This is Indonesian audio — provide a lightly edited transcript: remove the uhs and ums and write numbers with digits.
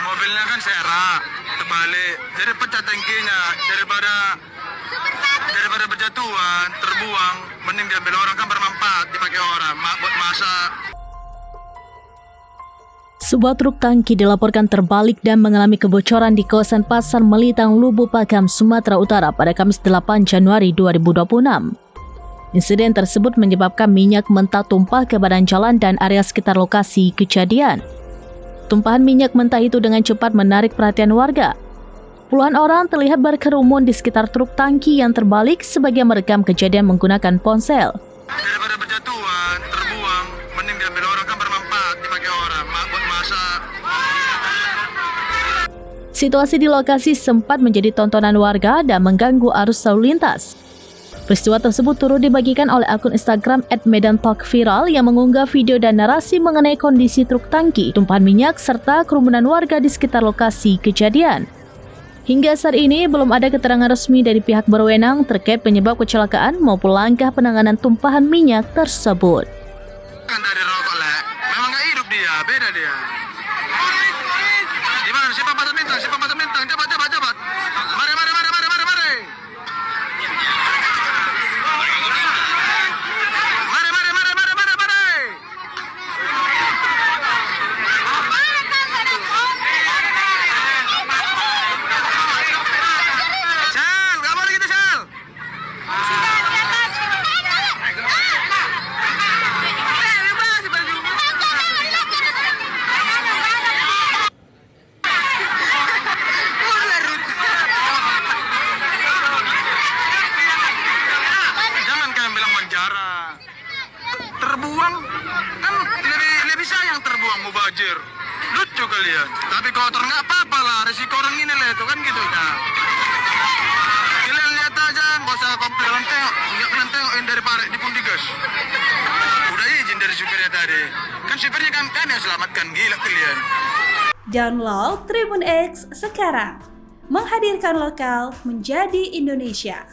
mobilnya kan serak, terbalik. Jadi pecah tangkinya. Daripada berjatuhan, terbuang, mending diambil orang, kan bermanfaat dipakai orang buat masak. Sebuah truk tangki dilaporkan terbalik dan mengalami kebocoran di kawasan Pasar Melitang, Lubuk Pakam, Sumatera Utara pada Kamis 8 Januari 2026. Insiden tersebut menyebabkan minyak mentah tumpah ke badan jalan dan area sekitar lokasi kejadian. Tumpahan minyak mentah itu dengan cepat menarik perhatian warga. Puluhan orang terlihat berkerumun di sekitar truk tangki yang terbalik sebagian merekam kejadian menggunakan ponsel. Daripada berjatuhan, terbuang, mending diambil orang, kan bermanfaat dipakai orang buat masak. Situasi di lokasi sempat menjadi tontonan warga dan mengganggu arus lalu lintas. Peristiwa tersebut turut dibagikan oleh akun Instagram @medantalkviral yang mengunggah video dan narasi mengenai kondisi truk tangki, tumpahan minyak, serta kerumunan warga di sekitar lokasi kejadian. Hingga saat ini belum ada keterangan resmi dari pihak berwenang terkait penyebab kecelakaan maupun langkah penanganan tumpahan minyak tersebut. Kan dari rokok lah, memang nggak hidup dia, beda dia. Gimana? Siapa patah bintang? Cepat. Mari. Sel, nggak boleh gitu, Sel. Jangan kalian bilang penjara. Terbuang kan lebih sayang terbuang mubazir. Lucu kalian. Tapi kotor nggak apa-apa lah. Resiko orang ini lah itu kan gitu ya. Kalian lihat aja, nggak usah komplain. Kalian tengokin dari paret di Pundigas. Udah izin dari supirnya tadi. Kan supirnya kan yang selamatkan, gila kalian. Download Tribun X sekarang. Menghadirkan lokal menjadi Indonesia.